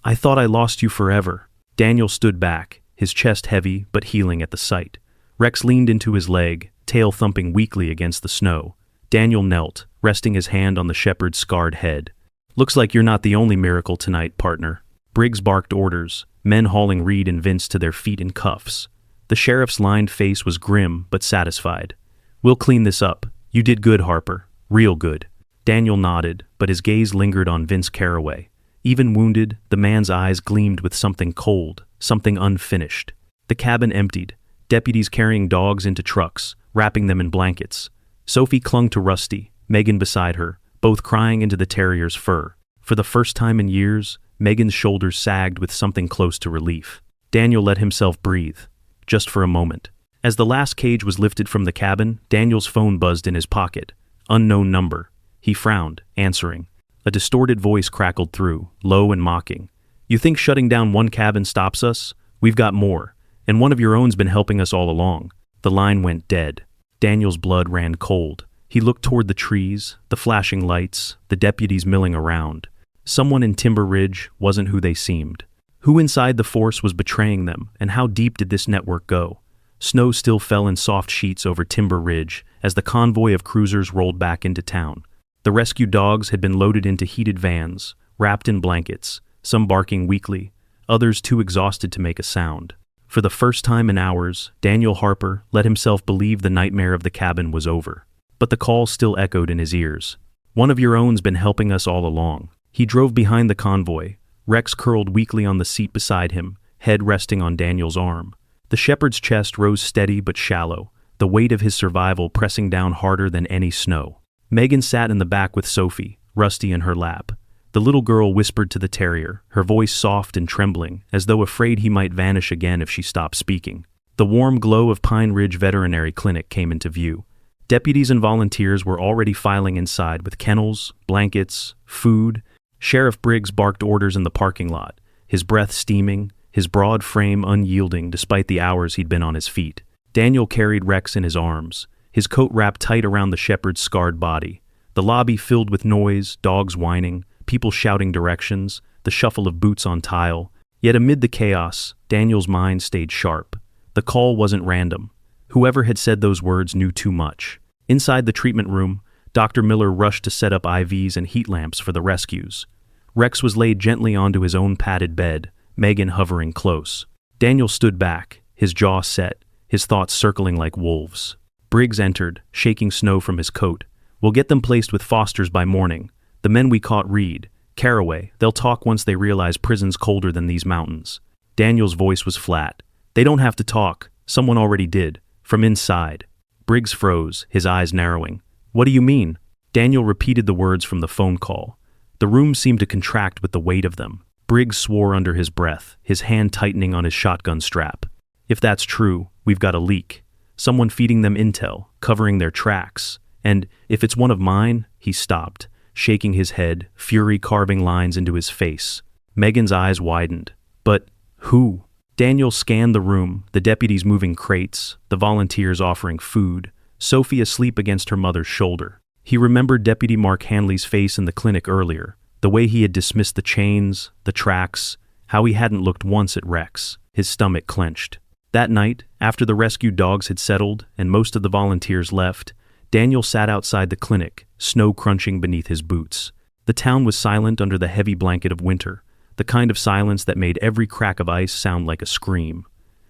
"I thought I lost you forever." Daniel stood back, his chest heavy but healing at the sight. Rex leaned into his leg, tail thumping weakly against the snow. Daniel knelt, resting his hand on the shepherd's scarred head. "Looks like you're not the only miracle tonight, partner." Briggs barked orders, men hauling Reed and Vince to their feet in cuffs. The sheriff's lined face was grim but satisfied. "We'll clean this up. You did good, Harper. Real good." Daniel nodded, but his gaze lingered on Vince Carraway. Even wounded, the man's eyes gleamed with something cold, something unfinished. The cabin emptied, deputies carrying dogs into trucks, wrapping them in blankets. Sophie clung to Rusty, Megan beside her, both crying into the terrier's fur. For the first time in years, Megan's shoulders sagged with something close to relief. Daniel let himself breathe, just for a moment. As the last cage was lifted from the cabin, Daniel's phone buzzed in his pocket. Unknown number. He frowned, answering. A distorted voice crackled through, low and mocking. "You think shutting down one cabin stops us? We've got more. And one of your own's been helping us all along." The line went dead. Daniel's blood ran cold. He looked toward the trees, the flashing lights, the deputies milling around. Someone in Timber Ridge wasn't who they seemed. Who inside the force was betraying them, and how deep did this network go? Snow still fell in soft sheets over Timber Ridge as the convoy of cruisers rolled back into town. The rescue dogs had been loaded into heated vans, wrapped in blankets, some barking weakly, others too exhausted to make a sound. For the first time in hours, Daniel Harper let himself believe the nightmare of the cabin was over. But the call still echoed in his ears. "One of your own's been helping us all along." He drove behind the convoy, Rex curled weakly on the seat beside him, head resting on Daniel's arm. The shepherd's chest rose steady but shallow, the weight of his survival pressing down harder than any snow. Megan sat in the back with Sophie, Rusty in her lap. The little girl whispered to the terrier, her voice soft and trembling, as though afraid he might vanish again if she stopped speaking. The warm glow of Pine Ridge Veterinary Clinic came into view. Deputies and volunteers were already filing inside with kennels, blankets, food. Sheriff Briggs barked orders in the parking lot, his breath steaming, his broad frame unyielding despite the hours he'd been on his feet. Daniel carried Rex in his arms, his coat wrapped tight around the shepherd's scarred body. The lobby filled with noise, dogs whining, people shouting directions, the shuffle of boots on tile. Yet amid the chaos, Daniel's mind stayed sharp. The call wasn't random. Whoever had said those words knew too much. Inside the treatment room, Dr. Miller rushed to set up IVs and heat lamps for the rescues. Rex was laid gently onto his own padded bed, Megan hovering close. Daniel stood back, his jaw set, his thoughts circling like wolves. Briggs entered, shaking snow from his coat. "We'll get them placed with Fosters by morning. The men we caught Reed, Carraway, they'll talk once they realize prison's colder than these mountains." Daniel's voice was flat. "They don't have to talk. Someone already did. From inside." Briggs froze, his eyes narrowing. "What do you mean?" Daniel repeated the words from the phone call. The room seemed to contract with the weight of them. Briggs swore under his breath, his hand tightening on his shotgun strap. "If that's true, we've got a leak. Someone feeding them intel, covering their tracks. And if it's one of mine," he stopped, shaking his head, fury carving lines into his face. Megan's eyes widened. "But who?" Daniel scanned the room, the deputies moving crates, the volunteers offering food, Sophie asleep against her mother's shoulder. He remembered Deputy Mark Hanley's face in the clinic earlier, the way he had dismissed the chains, the tracks, how he hadn't looked once at Rex. His stomach clenched. That night, after the rescued dogs had settled and most of the volunteers left, Daniel sat outside the clinic, snow crunching beneath his boots. The town was silent under the heavy blanket of winter, the kind of silence that made every crack of ice sound like a scream.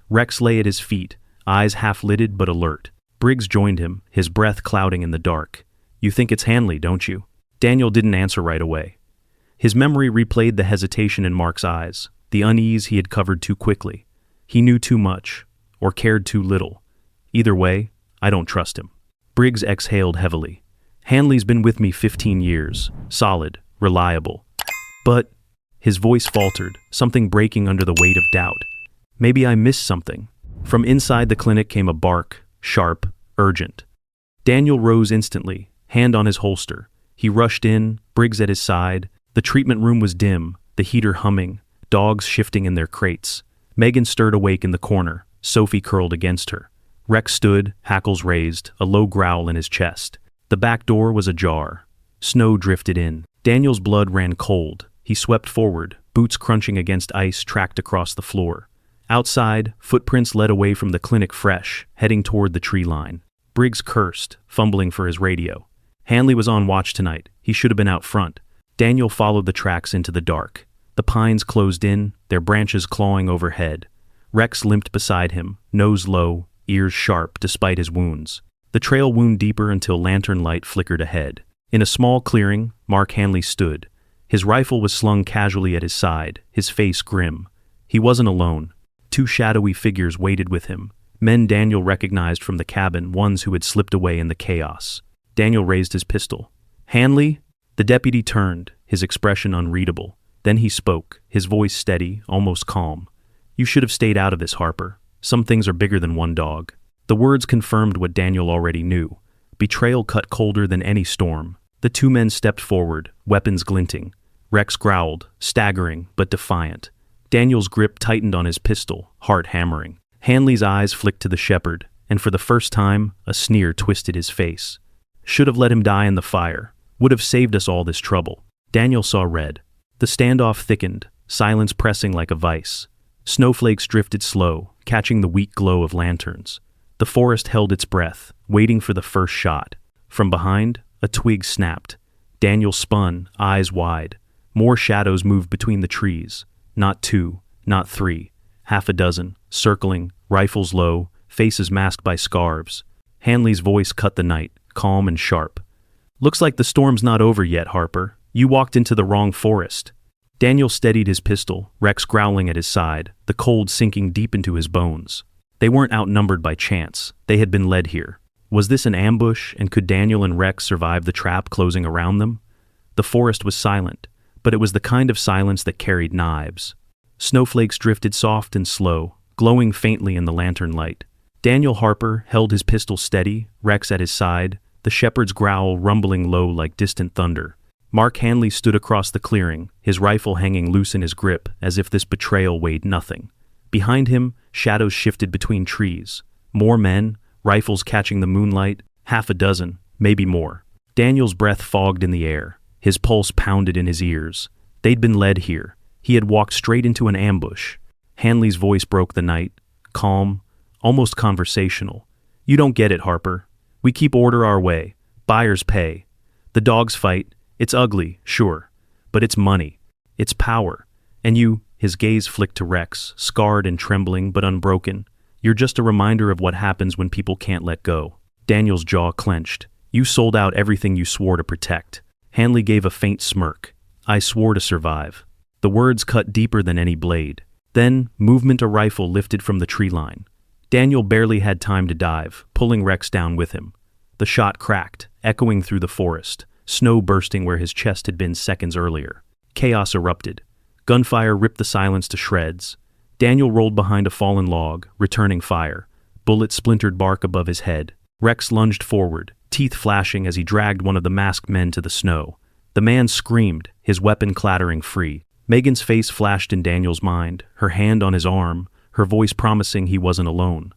Rex lay at his feet, eyes half-lidded but alert. Briggs joined him, his breath clouding in the dark. You think it's Hanley, don't you? Daniel didn't answer right away. His memory replayed the hesitation in Mark's eyes, the unease he had covered too quickly. He knew too much, or cared too little. Either way, I don't trust him. Briggs exhaled heavily. Hanley's been with me 15 years, solid, reliable. But, his voice faltered, something breaking under the weight of doubt. Maybe I missed something. From inside the clinic came a bark, sharp, urgent. Daniel rose instantly, hand on his holster. He rushed in, Briggs at his side. The treatment room was dim, the heater humming, dogs shifting in their crates. Megan stirred awake in the corner, Sophie curled against her. Rex stood, hackles raised, a low growl in his chest. The back door was ajar. Snow drifted in. Daniel's blood ran cold. He swept forward, boots crunching against ice tracked across the floor. Outside, footprints led away from the clinic fresh, heading toward the tree line. Briggs cursed, fumbling for his radio. Hanley was on watch tonight. He should have been out front. Daniel followed the tracks into the dark. The pines closed in, their branches clawing overhead. Rex limped beside him, nose low, ears sharp despite his wounds. The trail wound deeper until lantern light flickered ahead. In a small clearing, Mark Hanley stood. His rifle was slung casually at his side, his face grim. He wasn't alone. Two shadowy figures waited with him, men Daniel recognized from the cabin, ones who had slipped away in the chaos. Daniel raised his pistol. Hanley? The deputy turned, his expression unreadable. Then he spoke, his voice steady, almost calm. You should have stayed out of this, Harper. Some things are bigger than one dog. The words confirmed what Daniel already knew. Betrayal cut colder than any storm. The two men stepped forward, weapons glinting. Rex growled, staggering but defiant. Daniel's grip tightened on his pistol, heart hammering. Hanley's eyes flicked to the shepherd, and for the first time, a sneer twisted his face. Should have let him die in the fire. Would have saved us all this trouble. Daniel saw red. The standoff thickened, silence pressing like a vice. Snowflakes drifted slow, catching the weak glow of lanterns. The forest held its breath, waiting for the first shot. From behind, a twig snapped. Daniel spun, eyes wide. More shadows moved between the trees. Not two, not three. Half a dozen, circling, rifles low, faces masked by scarves. Hanley's voice cut the night, calm and sharp. Looks like the storm's not over yet, Harper. You walked into the wrong forest. Daniel steadied his pistol, Rex growling at his side, the cold sinking deep into his bones. They weren't outnumbered by chance. They had been led here. Was this an ambush, and could Daniel and Rex survive the trap closing around them? The forest was silent, but it was the kind of silence that carried knives. Snowflakes drifted soft and slow, glowing faintly in the lantern light. Daniel Harper held his pistol steady, Rex at his side, the shepherd's growl rumbling low like distant thunder. Mark Hanley stood across the clearing, his rifle hanging loose in his grip, as if this betrayal weighed nothing. Behind him, shadows shifted between trees. More men, rifles catching the moonlight, half a dozen, maybe more. Daniel's breath fogged in the air. His pulse pounded in his ears. They'd been led here. He had walked straight into an ambush. Hanley's voice broke the night, calm, almost conversational. You don't get it, Harper. We keep order our way. Buyers pay. The dogs fight. It's ugly, sure. But it's money. It's power. And you, his gaze flicked to Rex, scarred and trembling but unbroken. You're just a reminder of what happens when people can't let go. Daniel's jaw clenched. You sold out everything you swore to protect. Hanley gave a faint smirk. I swore to survive. The words cut deeper than any blade. Then, movement a rifle lifted from the tree line. Daniel barely had time to dive, pulling Rex down with him. The shot cracked, echoing through the forest, snow bursting where his chest had been seconds earlier. Chaos erupted. Gunfire ripped the silence to shreds. Daniel rolled behind a fallen log, returning fire. Bullets splintered bark above his head. Rex lunged forward, teeth flashing as he dragged one of the masked men to the snow. The man screamed, his weapon clattering free. Megan's face flashed in Daniel's mind, her hand on his arm, her voice promising he wasn't alone.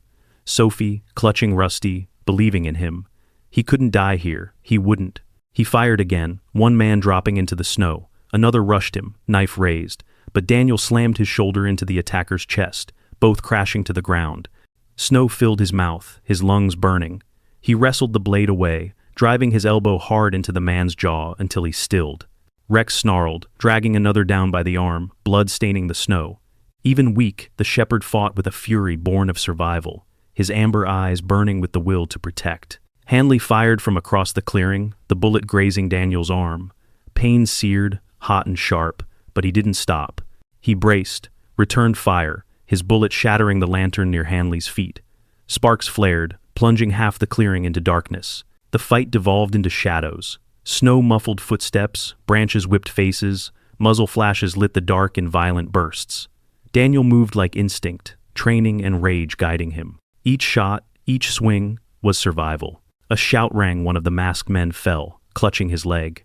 Sophie, clutching Rusty, believing in him. He couldn't die here. He wouldn't. He fired again, one man dropping into the snow. Another rushed him, knife raised, but Daniel slammed his shoulder into the attacker's chest, both crashing to the ground. Snow filled his mouth, his lungs burning. He wrestled the blade away, driving his elbow hard into the man's jaw until he stilled. Rex snarled, dragging another down by the arm, blood staining the snow. Even weak, the shepherd fought with a fury born of survival, his amber eyes burning with the will to protect. Hanley fired from across the clearing, the bullet grazing Daniel's arm. Pain seared, hot and sharp, but he didn't stop. He braced, returned fire, his bullet shattering the lantern near Hanley's feet. Sparks flared, plunging half the clearing into darkness. The fight devolved into shadows. Snow-muffled footsteps, branches whipped faces, muzzle flashes lit the dark in violent bursts. Daniel moved like instinct, training and rage guiding him. Each shot, each swing, was survival. A shout rang, one of the masked men fell, clutching his leg.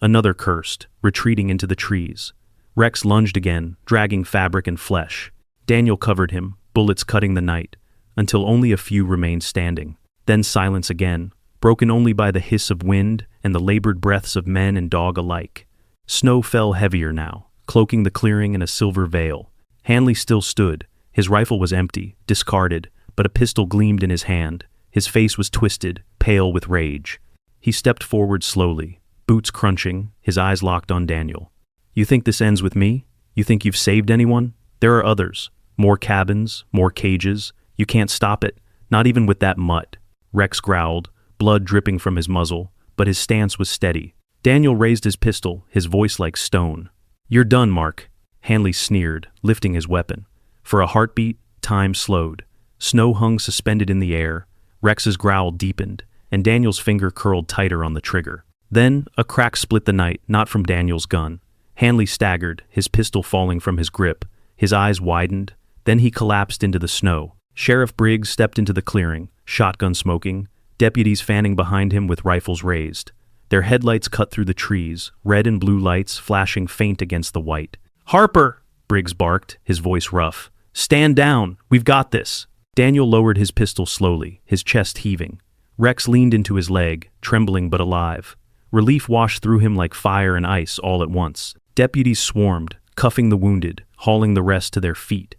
Another cursed, retreating into the trees. Rex lunged again, dragging fabric and flesh. Daniel covered him, bullets cutting the night, until only a few remained standing. Then silence again, broken only by the hiss of wind and the labored breaths of men and dog alike. Snow fell heavier now, cloaking the clearing in a silver veil. Hanley still stood. His rifle was empty, discarded, but a pistol gleamed in his hand. His face was twisted, pale with rage. He stepped forward slowly, boots crunching, his eyes locked on Daniel. "You think this ends with me? You think you've saved anyone? There are others. More cabins, more cages. You can't stop it, not even with that mutt." Rex growled, blood dripping from his muzzle, but his stance was steady. Daniel raised his pistol, his voice like stone. "You're done, Mark." Hanley sneered, lifting his weapon. For a heartbeat, time slowed. Snow hung suspended in the air. Rex's growl deepened, and Daniel's finger curled tighter on the trigger. Then, a crack split the night, not from Daniel's gun. Hanley staggered, his pistol falling from his grip. His eyes widened, then he collapsed into the snow. Sheriff Briggs stepped into the clearing, shotgun smoking, deputies fanning behind him with rifles raised. Their headlights cut through the trees, red and blue lights flashing faint against the white. "Harper!" Briggs barked, his voice rough. "Stand down! We've got this!" Daniel lowered his pistol slowly, his chest heaving. Rex leaned into his leg, trembling but alive. Relief washed through him like fire and ice all at once. Deputies swarmed, cuffing the wounded, hauling the rest to their feet.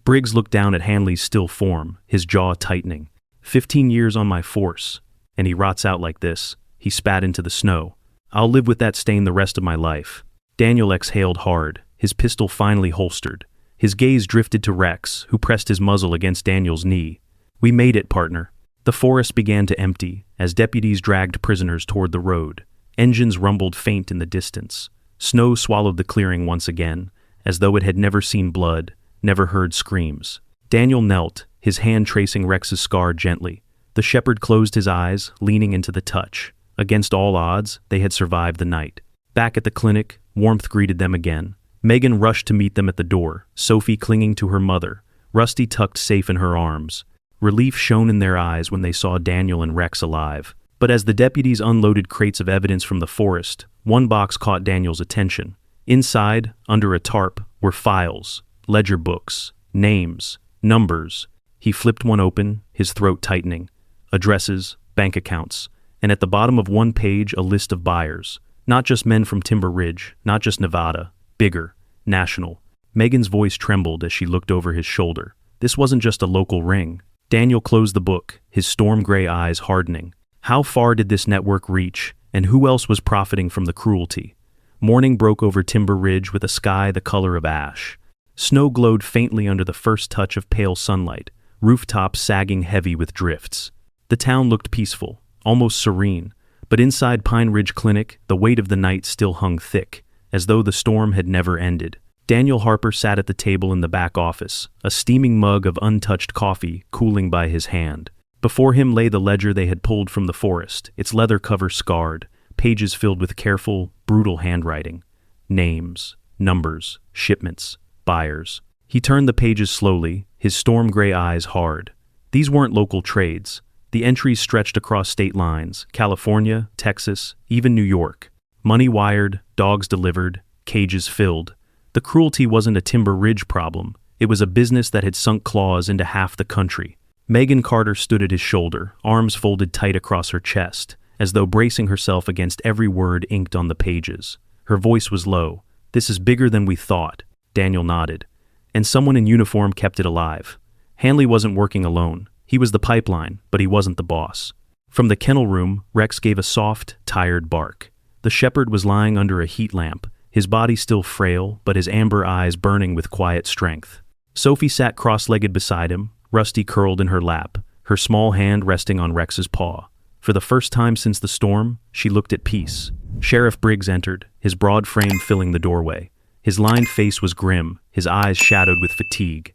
Briggs looked down at Hanley's still form, his jaw tightening. 15 years on my force, and he rots out like this. He spat into the snow. "I'll live with that stain the rest of my life." Daniel exhaled hard, his pistol finally holstered. His gaze drifted to Rex, who pressed his muzzle against Daniel's knee. "We made it, partner." The forest began to empty, as deputies dragged prisoners toward the road. Engines rumbled faint in the distance. Snow swallowed the clearing once again, as though it had never seen blood, never heard screams. Daniel knelt, his hand tracing Rex's scar gently. The shepherd closed his eyes, leaning into the touch. Against all odds, they had survived the night. Back at the clinic, warmth greeted them again. Megan rushed to meet them at the door, Sophie clinging to her mother, Rusty tucked safe in her arms. Relief shone in their eyes when they saw Daniel and Rex alive. But as the deputies unloaded crates of evidence from the forest, one box caught Daniel's attention. Inside, under a tarp, were files, ledger books, names, numbers. He flipped one open, his throat tightening. Addresses, bank accounts, and at the bottom of one page a list of buyers. Not just men from Timber Ridge, not just Nevada. Bigger, national. Megan's voice trembled as she looked over his shoulder. This wasn't just a local ring. Daniel closed the book, his storm gray eyes hardening. How far did this network reach, and who else was profiting from the cruelty? Morning broke over Timber Ridge with a sky the color of ash. Snow glowed faintly under the first touch of pale sunlight, rooftops sagging heavy with drifts. The town looked peaceful, almost serene, but inside Pine Ridge Clinic, the weight of the night still hung thick, as though the storm had never ended. Daniel Harper sat at the table in the back office, a steaming mug of untouched coffee cooling by his hand. Before him lay the ledger they had pulled from the forest, its leather cover scarred, pages filled with careful, brutal handwriting. Names, numbers, shipments, buyers. He turned the pages slowly, his storm gray eyes hard. These weren't local trades. The entries stretched across state lines, California, Texas, even New York. Money wired, dogs delivered, cages filled. The cruelty wasn't a Timber Ridge problem. It was a business that had sunk claws into half the country. Megan Carter stood at his shoulder, arms folded tight across her chest, as though bracing herself against every word inked on the pages. Her voice was low. "This is bigger than we thought." Daniel nodded. "And someone in uniform kept it alive." Hanley wasn't working alone. He was the pipeline, but he wasn't the boss. From the kennel room, Rex gave a soft, tired bark. The shepherd was lying under a heat lamp, his body still frail, but his amber eyes burning with quiet strength. Sophie sat cross-legged beside him, Rusty curled in her lap, her small hand resting on Rex's paw. For the first time since the storm, she looked at peace. Sheriff Briggs entered, his broad frame filling the doorway. His lined face was grim, his eyes shadowed with fatigue.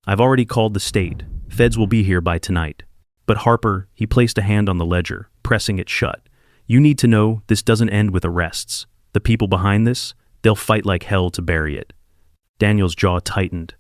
"I've already called the state. Feds will be here by tonight." "But Harper," he placed a hand on the ledger, pressing it shut. "You need to know this doesn't end with arrests. The people behind this, they'll fight like hell to bury it." Daniel's jaw tightened.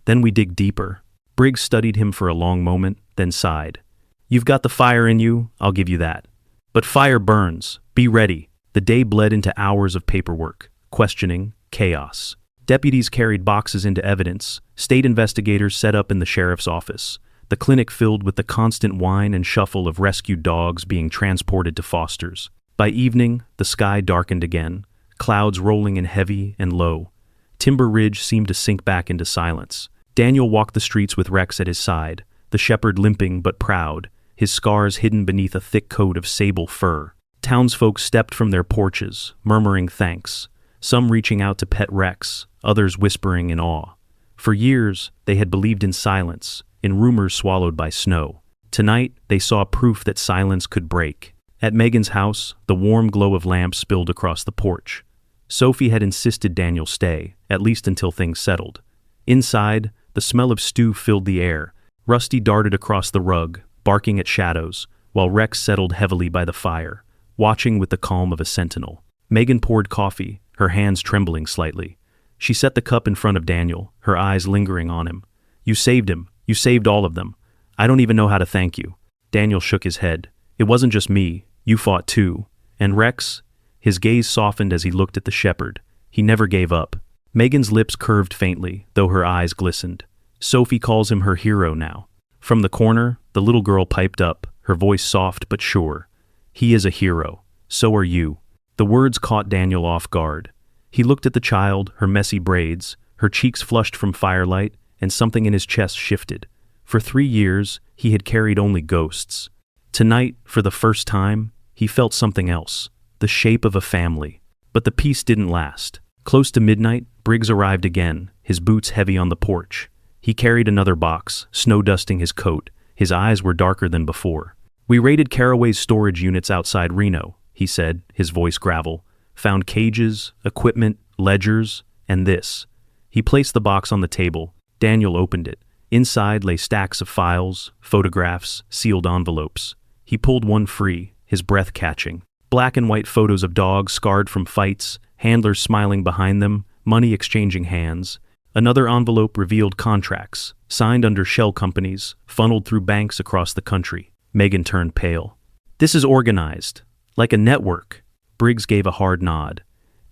"Then we dig deeper." Briggs studied him for a long moment, then sighed. "You've got the fire in you, I'll give you that. But fire burns. Be ready." The day bled into hours of paperwork, questioning, chaos. Deputies carried boxes into evidence, state investigators set up in the sheriff's office, the clinic filled with the constant whine and shuffle of rescued dogs being transported to fosters. By evening, the sky darkened again, clouds rolling in heavy and low. Timber Ridge seemed to sink back into silence. Daniel walked the streets with Rex at his side, the shepherd limping but proud, his scars hidden beneath a thick coat of sable fur. Townsfolk stepped from their porches, murmuring thanks, some reaching out to pet Rex, others whispering in awe. For years, they had believed in silence, in rumors swallowed by snow. Tonight, they saw proof that silence could break. At Megan's house, the warm glow of lamps spilled across the porch. Sophie had insisted Daniel stay, at least until things settled. Inside, the smell of stew filled the air. Rusty darted across the rug, barking at shadows, while Rex settled heavily by the fire, watching with the calm of a sentinel. Megan poured coffee, her hands trembling slightly. She set the cup in front of Daniel, her eyes lingering on him. "You saved him. You saved all of them. I don't even know how to thank you." Daniel shook his head. "It wasn't just me. You fought too. And Rex?" His gaze softened as he looked at the shepherd. He never gave up. Megan's lips curved faintly, though her eyes glistened. "Sophie calls him her hero now." From the corner, the little girl piped up, her voice soft but sure. "He is a hero. So are you." The words caught Daniel off guard. He looked at the child, her messy braids, her cheeks flushed from firelight, and something in his chest shifted. For 3 years, he had carried only ghosts. Tonight, for the first time, he felt something else, the shape of a family. But the peace didn't last. Close to midnight, Briggs arrived again, his boots heavy on the porch. He carried another box, snow-dusting his coat. His eyes were darker than before. "We raided Caraway's storage units outside Reno," he said, his voice gravel. "Found cages, equipment, ledgers, and this." He placed the box on the table. Daniel opened it. Inside lay stacks of files, photographs, sealed envelopes. He pulled one free, his breath catching. Black and white photos of dogs scarred from fights, handlers smiling behind them, money exchanging hands. Another envelope revealed contracts, signed under shell companies, funneled through banks across the country. Megan turned pale. "This is organized, like a network." Briggs gave a hard nod.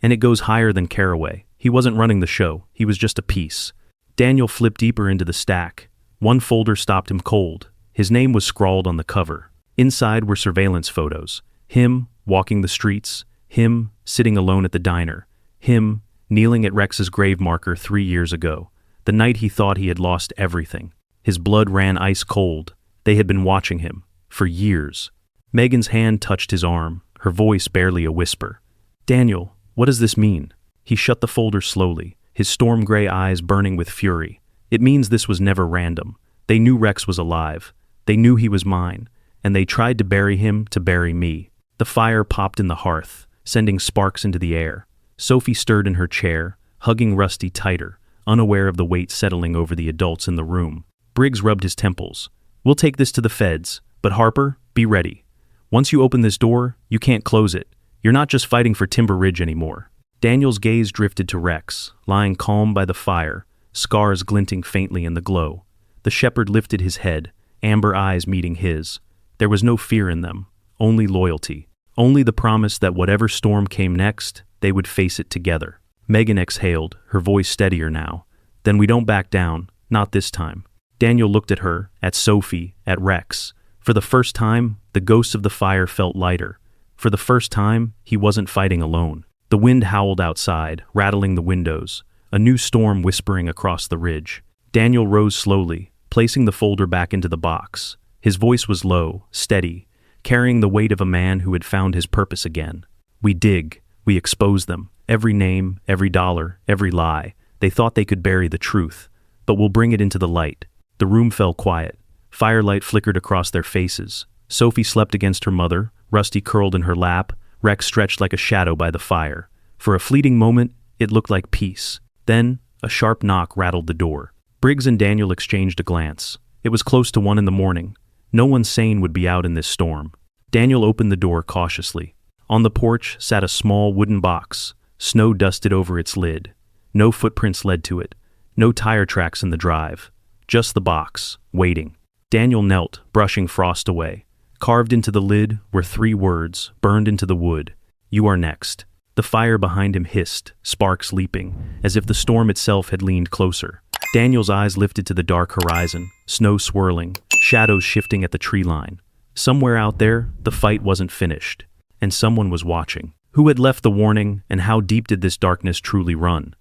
"And it goes higher than Caraway. He wasn't running the show, he was just a piece." Daniel flipped deeper into the stack. One folder stopped him cold. His name was scrawled on the cover. Inside were surveillance photos. Him, walking the streets. Him, sitting alone at the diner. Him, kneeling at Rex's grave marker 3 years ago, the night he thought he had lost everything. His blood ran ice cold. They had been watching him, for years. Megan's hand touched his arm, her voice barely a whisper. "Daniel, what does this mean?" He shut the folder slowly, his storm-gray eyes burning with fury. "It means this was never random. They knew Rex was alive. They knew he was mine, and they tried to bury him to bury me." The fire popped in the hearth, sending sparks into the air. Sophie stirred in her chair, hugging Rusty tighter, unaware of the weight settling over the adults in the room. Briggs rubbed his temples. "We'll take this to the feds, but Harper, be ready. Once you open this door, you can't close it. You're not just fighting for Timber Ridge anymore." Daniel's gaze drifted to Rex, lying calm by the fire, scars glinting faintly in the glow. The shepherd lifted his head, amber eyes meeting his. There was no fear in them, only loyalty. Only the promise that whatever storm came next, they would face it together. Megan exhaled, her voice steadier now. "Then we don't back down, not this time." Daniel looked at her, at Sophie, at Rex. For the first time, the ghost of the fire felt lighter. For the first time, he wasn't fighting alone. The wind howled outside, rattling the windows, a new storm whispering across the ridge. Daniel rose slowly, placing the folder back into the box. His voice was low, steady, carrying the weight of a man who had found his purpose again. "We dig. We expose them. Every name, every dollar, every lie. They thought they could bury the truth. But we'll bring it into the light." The room fell quiet. Firelight flickered across their faces. Sophie slept against her mother, Rusty curled in her lap, Rex stretched like a shadow by the fire. For a fleeting moment, it looked like peace. Then, a sharp knock rattled the door. Briggs and Daniel exchanged a glance. It was close to 1 a.m. No one sane would be out in this storm. Daniel opened the door cautiously. On the porch sat a small wooden box, snow dusted over its lid. No footprints led to it, no tire tracks in the drive. Just the box, waiting. Daniel knelt, brushing frost away. Carved into the lid were 3 words, burned into the wood. "You are next." The fire behind him hissed, sparks leaping, as if the storm itself had leaned closer. Daniel's eyes lifted to the dark horizon, snow swirling, shadows shifting at the tree line. Somewhere out there, the fight wasn't finished, and someone was watching. Who had left the warning, and how deep did this darkness truly run?